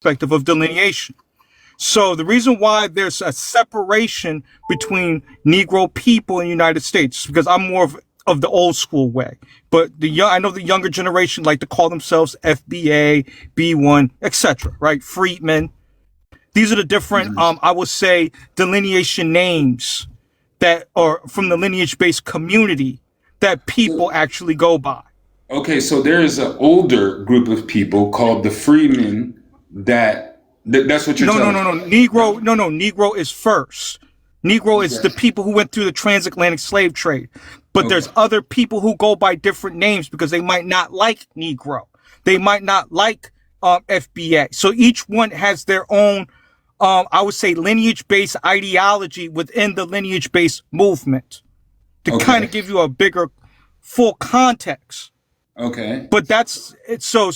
perspective of delineation. So the reason why there's a separation between Negro people in the United States, because I'm more of the old school way, but I know the younger generation like to call themselves FBA, B1, etc. Right? Freedmen. These are the different, I would say, delineation names that are from the lineage-based community that people actually go by. Okay, so there is an older group of people called the freemen that's what you're telling me. Negro is first. Negro is the people who went through the transatlantic slave trade. But there's other people who go by different names because they might not like Negro. They might not like FBA. So each one has their own, I would say, lineage-based ideology within the lineage-based movement to kind of give you a bigger, full context. Okay. But that's it. So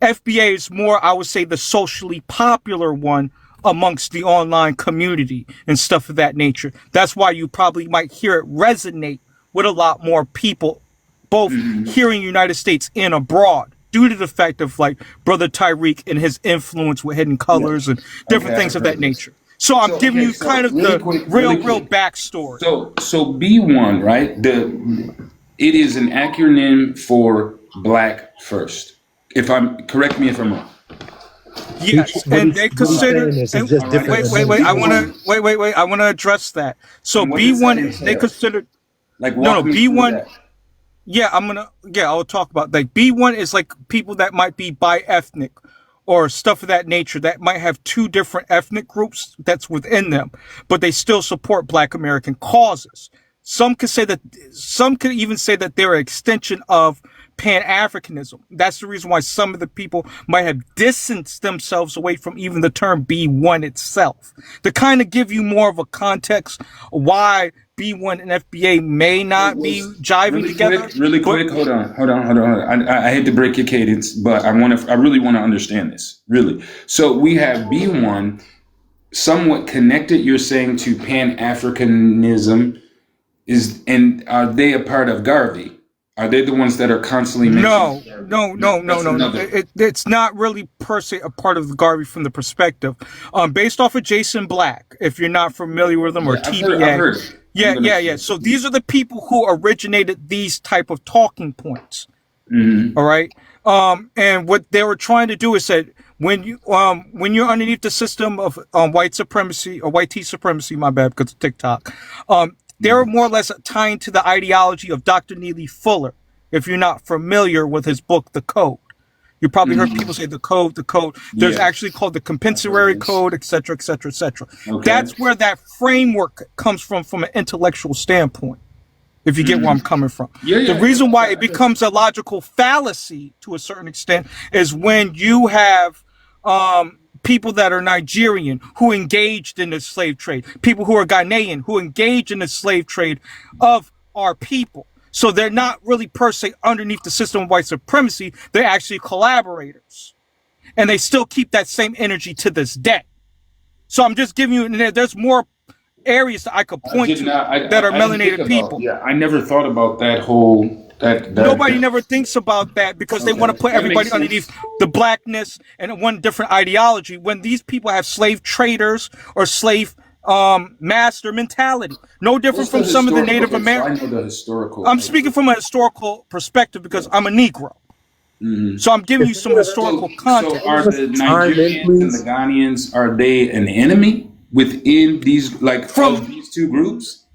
FBA is more, I would say, the socially popular one amongst the online community and stuff of that nature. That's why you probably might hear it resonate with a lot more people, both here in the United States and abroad, due to the fact of like Brother Tyreek and his influence with Hidden Colors and different things of that nature. So I'm giving you kind of the real backstory. So B1, right? It is an acronym for Black First. Correct me if I'm wrong. Yes, and they consider. Wait. I want to address that. So B1, they consider. Like B1. Yeah, I'll talk about like B1 is like people that might be bi-ethnic or stuff of that nature that might have two different ethnic groups that's within them, but they still support Black American causes. Some could even say that they're an extension of Pan-Africanism. That's the reason why some of the people might have distanced themselves away from even the term B1 itself. To kind of give you more of a context why B1 and FBA may not be jiving together. Really quick, hold on. I hate to break your cadence, but I really want to understand this. Really. So we have B1 somewhat connected, you're saying, to Pan-Africanism. And are they a part of Garvey? Are they the ones that are constantly mentioned? No. It's not really per se a part of the Garvey from the perspective. Based off of Jason Black, if you're not familiar with them, or TBA. I've heard. Yeah. So these are the people who originated these type of talking points. All right. And what they were trying to do is that when you're underneath the system of white supremacy or white tea supremacy, my bad, because of TikTok, they're more or less tying to the ideology of Dr. Neely Fuller. If you're not familiar with his book, The Code, you probably heard people say the code. There's actually called the compensatory code, et cetera. Okay. That's where that framework comes from an intellectual standpoint, if you get where I'm coming from. The reason why it becomes a logical fallacy to a certain extent is when you have people that are Nigerian who engaged in the slave trade, people who are Ghanaian who engaged in the slave trade of our people. So they're not really per se underneath the system of white supremacy. They're actually collaborators. And they still keep that same energy to this day. So I'm just giving you, there's more areas that I could point to that are melanated people. Yeah, I never thought about that whole... Nobody never thinks about that because they want to put everybody underneath the blackness and one different ideology when these people have slave traders or slave master mentality. No different from some of the Native Americans. I'm speaking from a historical perspective because I'm a Negro. So I'm giving you some historical context. So are the Nigerians and the Ghanaians, are they an enemy within these, these two groups?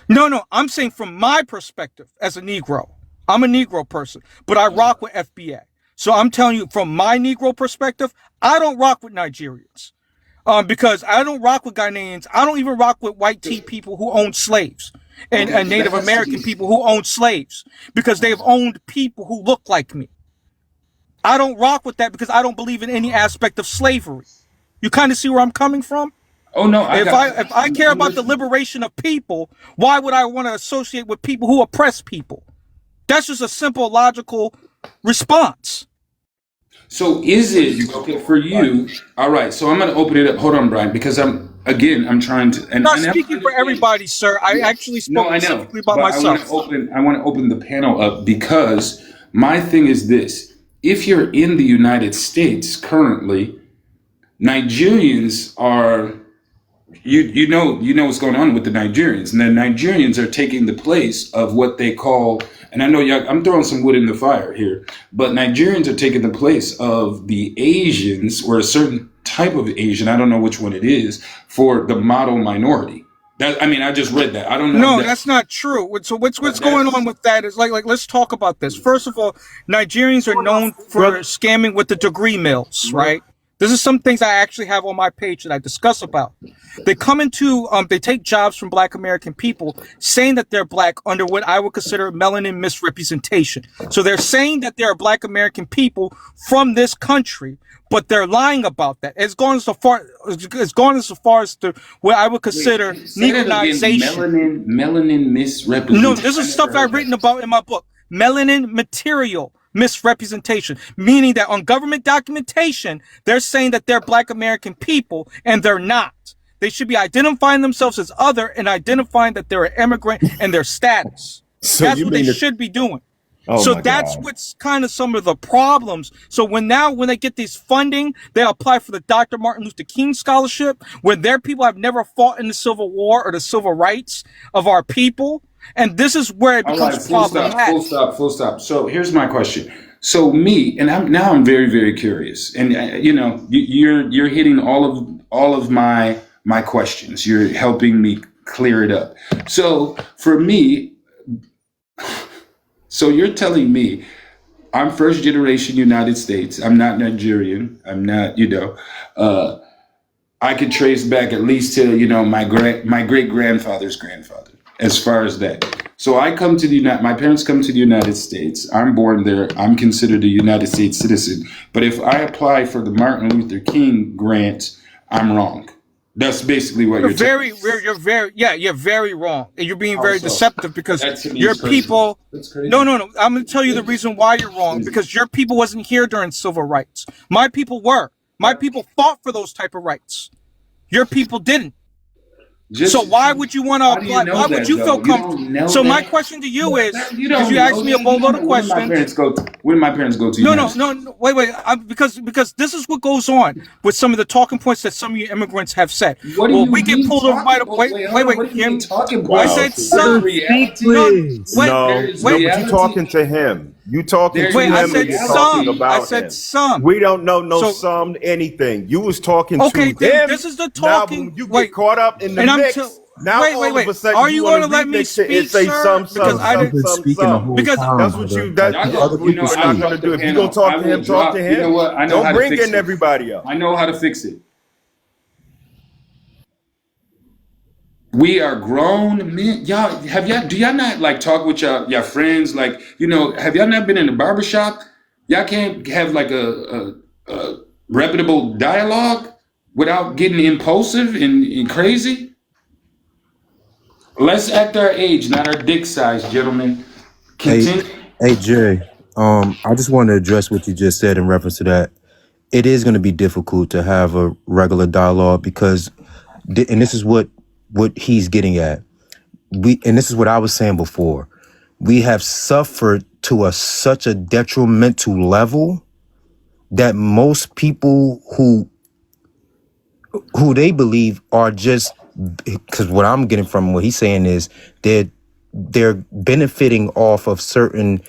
No, I'm saying from my perspective as a Negro. I'm a Negro person, but I rock with FBA. So I'm telling you, from my Negro perspective, I don't rock with Nigerians because I don't rock with Ghanaians. I don't even rock with white tea people who own slaves and Native American people who own slaves because they've owned people who look like me. I don't rock with that because I don't believe in any aspect of slavery. You kind of see where I'm coming from? Oh no! If I care about the liberation of people, why would I want to associate with people who oppress people? That's just a simple, logical response. So is it okay for you? All right. So I'm going to open it up. Hold on, Brian, because I'm trying to. I'm not speaking for everybody, sir. I actually spoke specifically about myself. I want to open the panel up because my thing is this: if you're in the United States currently, Nigerians are, you know what's going on with the Nigerians, and the Nigerians are taking the place of what they call, and I know I'm throwing some wood in the fire here, but Nigerians are taking the place of the Asians, or a certain type of Asian, I don't know which one it is, for the model minority. I just read that. I don't know. No, that's not true. So what's going on with that is like let's talk about this. First of all, Nigerians are known for scamming with the degree mills, right? This is some things I actually have on my page that I discuss about. They come into, they take jobs from Black American people, saying that they're Black under what I would consider melanin misrepresentation. So they're saying that they're Black American people from this country, but they're lying about that. It's gone so far as to what I would consider Negroization. Melanin misrepresentation. No, this is stuff I've written about in my book. Melanin material misrepresentation, meaning that on government documentation, they're saying that they're Black American people, and they're not. They should be identifying themselves as other and identifying that they're an immigrant and their status. So that's what they should be doing. So that's what's kind of some of the problems. So when they get this funding, they apply for the Dr. Martin Luther King Scholarship, where their people have never fought in the Civil War or the civil rights of our people. And this is where it becomes problematic. Full stop. So here's my question. So me, and I'm very, very curious, and you're hitting all of my questions. You're helping me clear it up. So for me, so you're telling me I'm first generation United States. I'm not Nigerian. I'm not, I could trace back at least to, my great grandfather's grandfather, as far as that. So my parents come to the United States. I'm born there. I'm considered a United States citizen. But if I apply for the Martin Luther King grant, I'm wrong. That's basically what you're very wrong. And you're being very deceptive because your people. No. I'm going to tell you the reason why you're wrong, because your people wasn't here during civil rights. My people were. My people fought for those type of rights. Your people didn't. So why would you want to apply? Why would you feel comfortable? So my question to you is, because you asked me a boatload of questions. Where did my parents go to? No. Wait. Because this is what goes on with some of the talking points that some of you immigrants have said. We get pulled over by the wait. I said some. But you talking to him. You talking to him. I said some. I said some. We don't know some anything. You was talking to him. This is the talking. Now you get caught up in the mix. Now all of a sudden are you going to let me speak, say sir? Because I didn't speak the whole because time. that's what other people are not going to do. If you're going to talk to him, talk to him. You know what? I know don't how bring to fix in it. everybody else. I know how to fix it. We are grown men. Do y'all not like talk with your friends? Like, have y'all not been in the barbershop? Y'all can't have like a reputable dialogue without getting impulsive and crazy? Let's act our age, not our dick size, gentlemen. Continue. Hey, Jay. I just want to address what you just said in reference to that. It is going to be difficult to have a regular dialogue because, and this is what he's getting at. And this is what I was saying before. We have suffered to such a detrimental level that most people who they believe are just, because what I'm getting from what he's saying is they're benefiting off of certain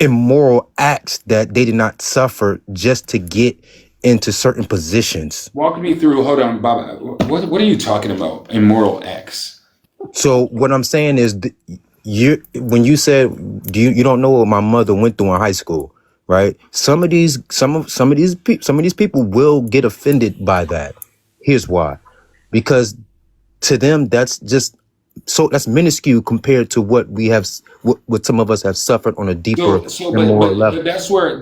immoral acts that they did not suffer just to get into certain positions. Walk me through. Hold on, Baba. What are you talking about? Immoral acts. So what I'm saying is, when you said you don't know what my mother went through in high school, right? Some of these people will get offended by that. Here's why: because to them that's minuscule compared to what we have, what some of us have suffered on a deeper and more level. But that's where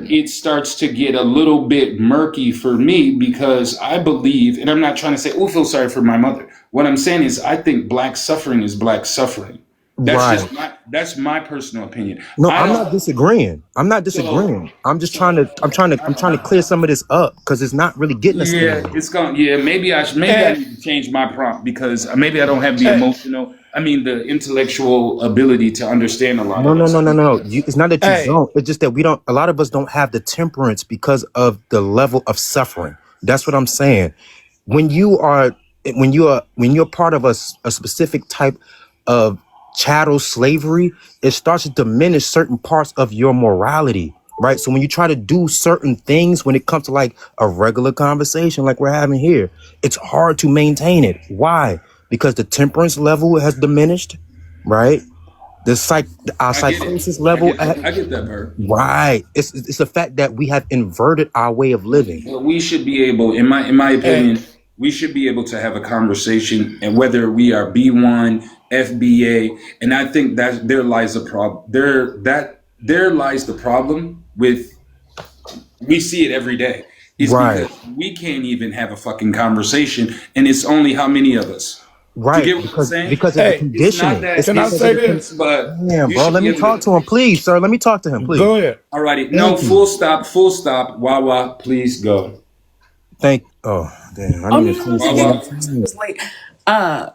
it starts to get a little bit murky for me, because I believe, and I'm not trying to say, feel sorry for my mother. What I'm saying is, I think black suffering is black suffering. That's my personal opinion. No, I'm not disagreeing. I'm just trying to clear some of this up because it's not really getting us. Maybe I need to change my prompt, because maybe I don't have the emotional. I mean, the intellectual ability to understand a lot No, of no, us. no, no, no. It's not that you Hey, don't. It's just that we don't. A lot of us don't have the temperance because of the level of suffering. That's what I'm saying. When you are, when you're part of a specific type of chattel slavery, it starts to diminish certain parts of your morality, right? So when you try to do certain things, when it comes to like a regular conversation like we're having here, it's hard to maintain it. Why? Because the temperance level has diminished, right? Our I get it. psychosis level, I get that, Bert. right? It's the fact that we have inverted our way of living. But we should be able, in my hey, opinion, we should be able to have a conversation, and whether we are B1, FBA, and I think that there lies a problem. There lies the problem with, we see it every day. It's Right, because we can't even have a fucking conversation, and it's only how many of us. Do you right. get what I'm saying? Because of the hey, It's not conditioning. that It's can I it's because of say the this? but damn, you bro. should Let be me able talk to. to him, please, sir. Let me talk to him, please. Go ahead. Alrighty, no, Thank you. full stop. Wawa, please go. Oh, damn. I Oh need no, to no, finish no, what yeah, I'm Wawa. of course I saying. was late.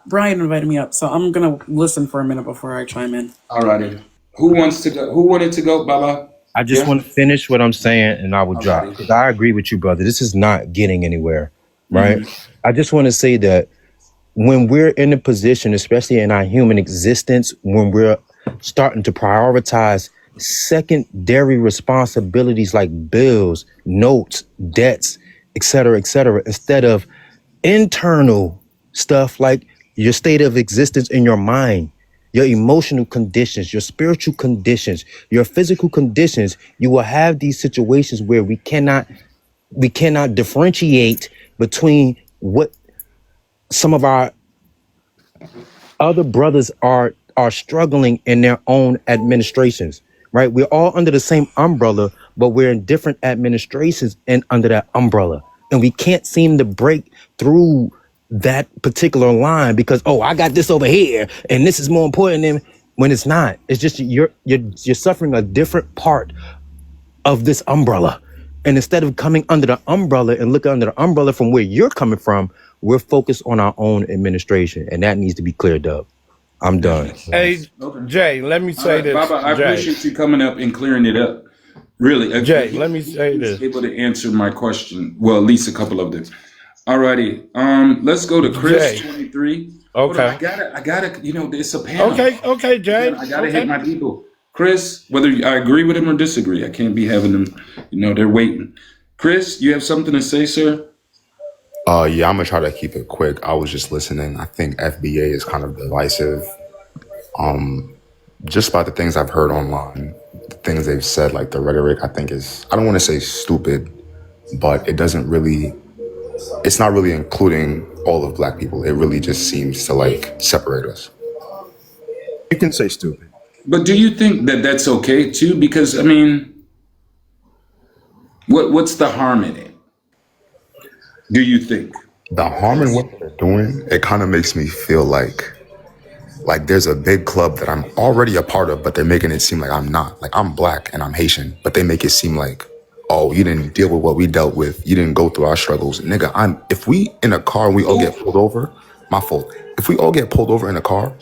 Brian invited me up, so I'm gonna listen for a minute before I chime in. Alrighty. Who wants to go? Who wanted to go, Baba? I just Yeah. want to finish what I'm saying and I will drop. Alrighty. Because I agree with you, brother. This is not getting anywhere, right? Mm-hmm. I just want to say that when we're in a position, especially in our human existence, when we're starting to prioritize secondary responsibilities like bills, notes, debts, et cetera, instead of internal stuff like your state of existence in your mind, your emotional conditions, your spiritual conditions, your physical conditions, you will have these situations where we cannot differentiate between what some of our other brothers are struggling in their own administrations, right? We're all under the same umbrella, but we're in different administrations and under that umbrella, and we can't seem to break through that particular line because, oh, I got this over here and this is more important than, when it's not. It's just you're suffering a different part of this umbrella. And instead of coming under the umbrella and looking under the umbrella from where you're coming from, we're focused on our own administration. And that needs to be cleared up. I'm done. Hey, Okay. Jay, let me All say right, this. Baba. I Jay, appreciate you coming up and clearing it up. Really, Jay, let me say he's this. able to answer my question. Well, at least a couple of them. Alrighty. Let's go to Chris Jay, 23. Hold on. okay. I gotta. It's a panel. Okay, Jay. I gotta hit Okay. my people. Chris, whether I agree with him or disagree, I can't be having them. They're waiting. Chris, you have something to say, sir? Yeah, I'm gonna try to keep it quick. I was just listening. I think FBA is kind of divisive. Just by the things I've heard online, the things they've said, like the rhetoric, I think I don't want to say stupid, but it's not really including all of black people. It really just seems to like separate us. You can say stupid. But do you think that that's okay too? Because what's the harm in it? Do you think? The harm in what they're doing, it kind of makes me feel like there's a big club that I'm already a part of, but they're making it seem like I'm not. Like I'm black and I'm Haitian, but they make it seem like, oh, you didn't deal with what we dealt with. You didn't go through our struggles. Nigga, if we in a car and we all get pulled over, my fault. If we all get pulled over in a car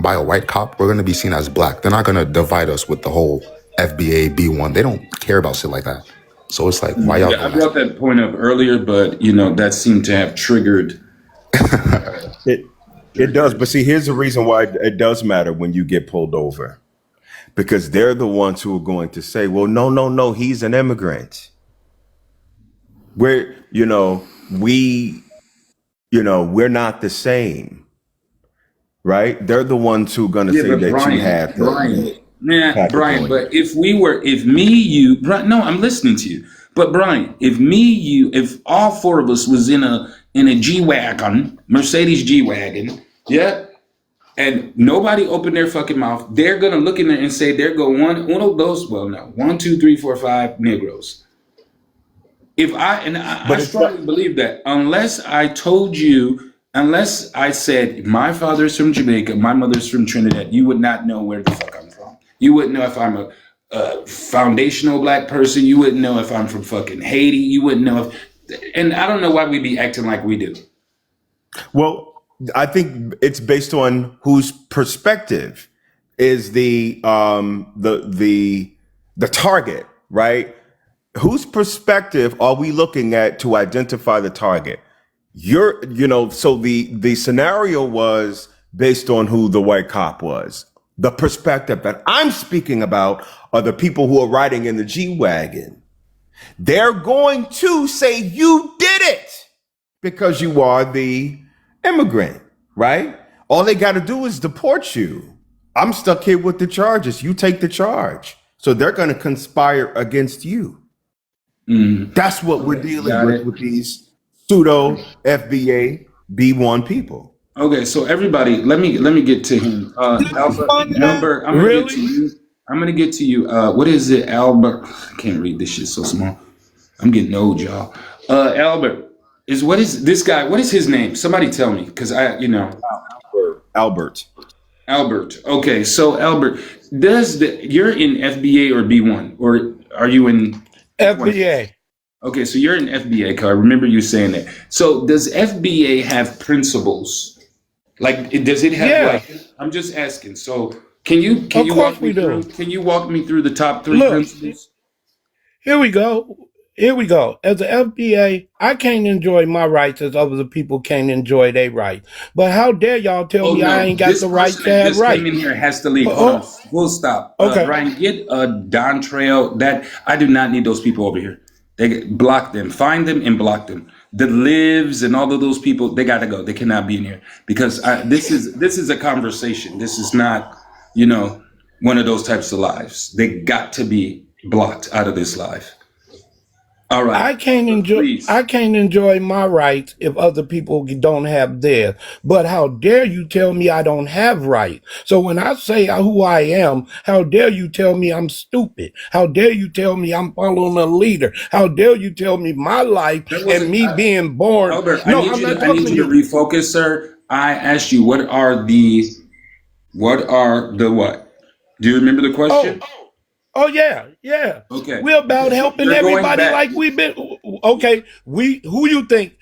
by a white cop, we're gonna be seen as black. They're not gonna divide us with the whole FBA, B1. They don't care about shit like that. So it's like, why y'all Yeah, I going brought that point up earlier, but that seemed to have triggered. It does, but see, here's the reason why it does matter when you get pulled over, because they're the ones who are going to say, "Well, no, he's an immigrant." We're not the same, right? They're the ones who are going to Yeah, say but that you have Brian, the Brian. package. But if me, you, Brian, no, I'm listening to you. But Brian, if all four of us was in a G-Wagon, Mercedes G-Wagon, yeah, and nobody opened their fucking mouth, they're gonna look in there and say there go uno dos, well, no, 1, 2, 3, 4, 5 Negroes. I But it's not. strongly believe that unless I said my father's from Jamaica, my mother's from Trinidad, you would not know where the fuck I'm from. You wouldn't know if I'm a foundational black person. You wouldn't know if I'm from fucking Haiti. You wouldn't know and I don't know why we be acting like we do. Well, I think it's based on whose perspective is the target, right? Whose perspective are we looking at to identify the target? So the scenario was based on who the white cop was. The perspective that I'm speaking about are the people who are riding in the G-Wagon. They're going to say you did it because you are the immigrant, right? All they got to do is deport you. I'm stuck here with the charges. You take the charge. So they're going to conspire against you. That's what we're dealing with these pseudo FBA B1 people. Okay, so everybody, let me get to him. Albert, I'm gonna get to you. I'm gonna get to you. What is it, Albert? I can't read this shit so small. I'm getting old, y'all. Albert, what is this guy? What is his name? Somebody tell me, because Albert. Albert. Okay, so Albert, you're in FBA or B1, or are you in FBA? Okay, so you're in FBA, because I remember you saying that. So does FBA have principles? Like, does it have I'm just asking. So can you walk me through? Can you walk me through the top three principles? Here we go. As an FBA, I can't enjoy my rights as other people can't enjoy their rights. But how dare y'all tell me I ain't got the right to have rights? This came in here has to leave. Hold on. We'll stop. Okay. Brian, get Don Trail. I do not need those people over here. They block them, find them and block them. The lives and all of those people, they got to go. They cannot be in here because this is a conversation. This is not, one of those types of lives. They got to be blocked out of this live. All right. I can't enjoy my rights if other people don't have theirs. But how dare you tell me I don't have rights? So when I say who I am, how dare you tell me I'm stupid? How dare you tell me I'm following a leader? How dare you tell me my life and me being born? Albert, I need you to refocus, sir. I asked you, what are the what? Do you remember the question? Oh yeah. Okay. We're about helping everybody like we've been. Okay, who you think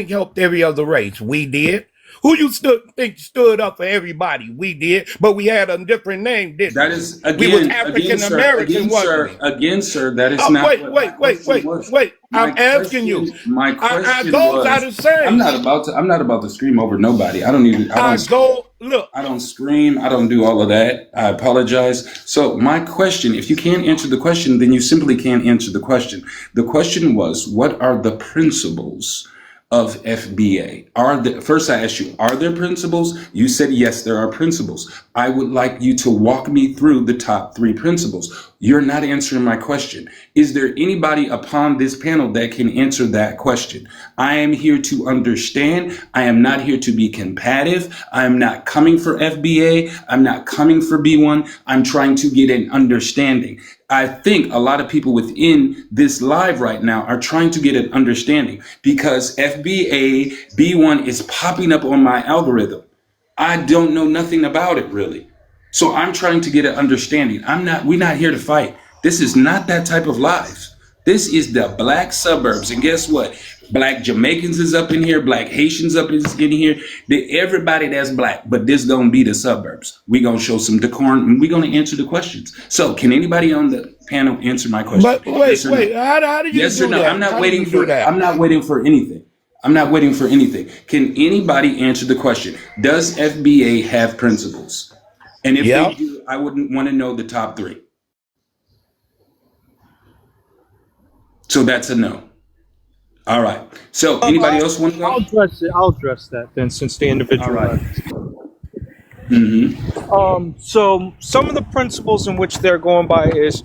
helped every other race? We did. Who you think stood up for everybody? We did, but we had a different name, didn't we? That is again, we was African American, wasn't we? Again, sir, that is not. Wait. I'm asking you. My question those are the same. I'm not about to scream over nobody. I don't scream. I don't do all of that. I apologize. So my question, if you can't answer the question, then you simply can't answer the question. The question was, what are the principles of FBA? First I asked you, are there principles? You said yes, there are principles. I would like you to walk me through the top three principles. You're not answering my question. Is there anybody upon this panel that can answer that question? I am here to understand. I am not here to be combative. I am not coming for FBA. I'm not coming for B1. I'm trying to get an understanding. I think a lot of people within this live right now are trying to get an understanding because FBA B1 is popping up on my algorithm. I don't know nothing about it really. So I'm trying to get an understanding. We're not here to fight. This is not that type of live. This is the black suburbs. And guess what? Black Jamaicans is up in here. Black Haitians up in here. Everybody that's black. But this gonna be the suburbs. We're gonna show some decorum and we're gonna answer the questions. So can anybody on the panel answer my question? But wait. How do you do no? that? I'm not waiting for that. I'm not waiting for anything. Can anybody answer the question? Does FBA have principles? And if they do, I wouldn't want to know the top three. So that's a no. All right. So anybody else want to go? I'll address that then, since the individual. All right. So some of the principles in which they're going by is,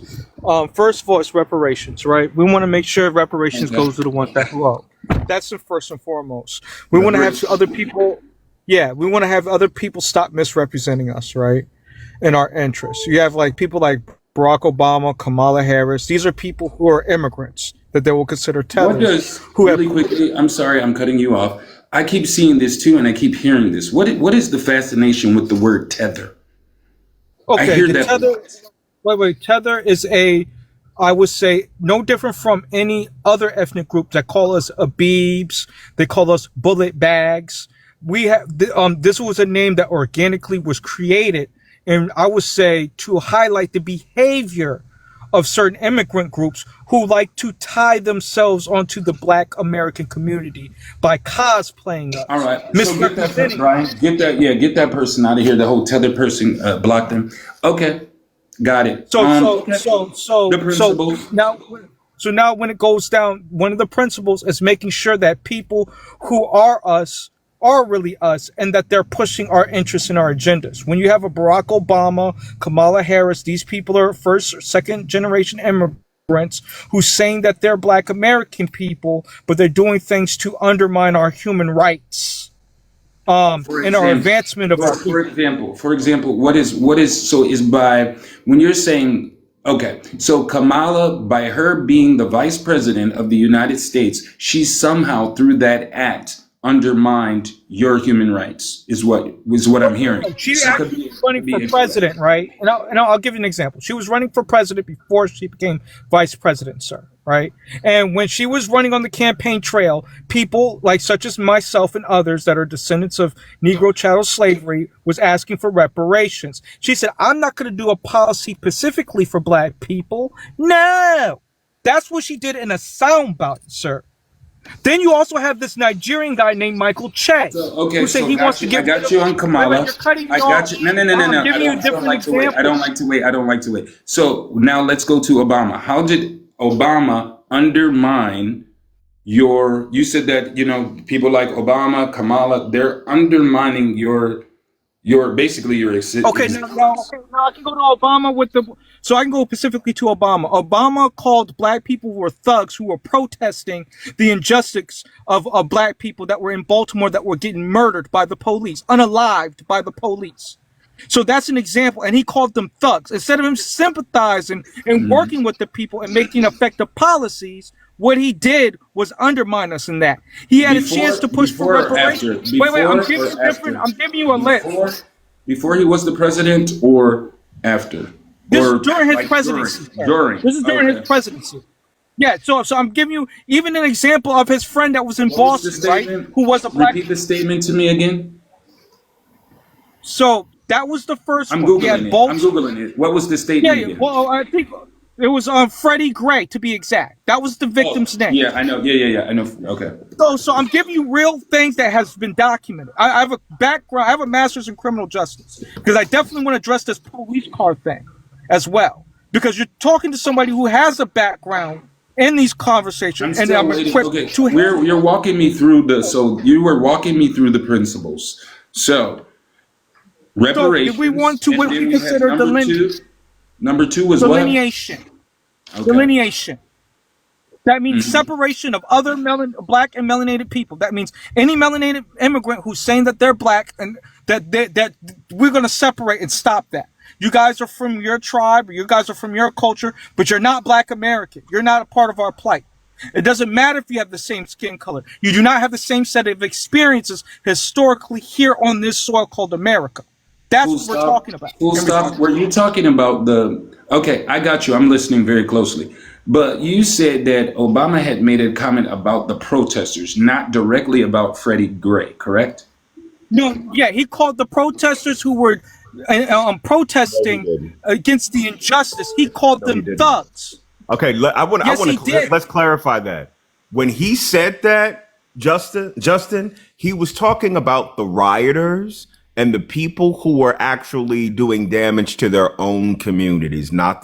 first of all, it's reparations, right? We want to make sure reparations goes to the ones that grew up. That's the first and foremost. We want to have other people. Yeah, we want to have other people stop misrepresenting us, right? In our interests. You have people like Barack Obama, Kamala Harris. These are people who are immigrants that they will consider tethers. Quickly, I'm sorry, I'm cutting you off. I keep seeing this too, and I keep hearing this. What is the fascination with the word tether? Okay, I hear that. Tether. Tether is I would say, no different from any other ethnic group that call us Abibs. They call us bullet bags. this was a name that organically was created, and I would say to highlight the behavior of certain immigrant groups who like to tie themselves onto the Black American community by cosplaying us. All right. So get that, Brian. Get that person out of here. The whole tether person blocked them. Okay. Got it. So the principles. now when it goes down, one of the principles is making sure that people who are us are really us, and that they're pushing our interests and our agendas. When you have a Barack Obama, Kamala Harris, these people are first or second generation immigrants who's saying that they're Black American people, but they're doing things to undermine our human rights. In our advancement of our people. For example, what is so is by when you're saying, okay, so Kamala, by her being the vice president of the United States, she somehow through that act undermined your human rights is what I'm hearing. She actually was running for president, right? And I'll give you an example. She was running for president before she became vice president, sir, right? And when she was running on the campaign trail, people like such as myself and others that are descendants of Negro chattel slavery was asking for reparations. She said, I'm not going to do a policy specifically for Black people. No, that's what she did in a soundbite, sir. Then you also have this Nigerian guy named Michael Che, who said he wants to get. I got you on Kamala. I got you. No. I don't like to wait. So now let's go to Obama. How did Obama undermine your? You said that people like Obama, Kamala, they're undermining your basically your existence. Okay, now I can go to Obama so I can go specifically to Obama. Obama called Black people who were thugs who were protesting the injustice of Black people that were in Baltimore that were getting murdered by the police, unalived by the police. So that's an example, and he called them thugs. Instead of him sympathizing and working with the people and making effective policies, what he did was undermine us in that. He had a chance to push for reparations. Wait, I'm giving you a list. Before he was the president or after? This is during his presidency. This is during his presidency. Yeah, so I'm giving you even an example of his friend that was in Boston, right? Who was a Black. Repeat the statement to me again. So that was the first I'm one. Googling it. What was the statement again? Well, I think it was Freddie Gray, to be exact. That was the victim's name. Yeah, I know. Yeah, I know. Okay. So I'm giving you real things that has been documented. I have a background. I have a master's in criminal justice because I definitely want to address this police car thing as well, because you're talking to somebody who has a background in these conversations, and I'm equipped to. You're walking me through So you were walking me through the principles. So reparations. So if we want to, what we consider number two was delineation. What? Okay. Delineation. That means separation of other Black and melanated people. That means any melanated immigrant who's saying that they're Black and that we're going to separate and stop that. You guys are from your tribe, or you guys are from your culture, but you're not Black American. You're not a part of our plight. It doesn't matter if you have the same skin color. You do not have the same set of experiences historically here on this soil called America. That's what we're talking about. Full stop. Were you talking about okay, I got you. I'm listening very closely. But you said that Obama had made a comment about the protesters, not directly about Freddie Gray, correct? No, yeah, he called the protesters who were protesting against the injustice. He called them thugs. Okay, let's clarify that. When he said that, Justin, he was talking about the rioters and the people who were actually doing damage to their own communities, not the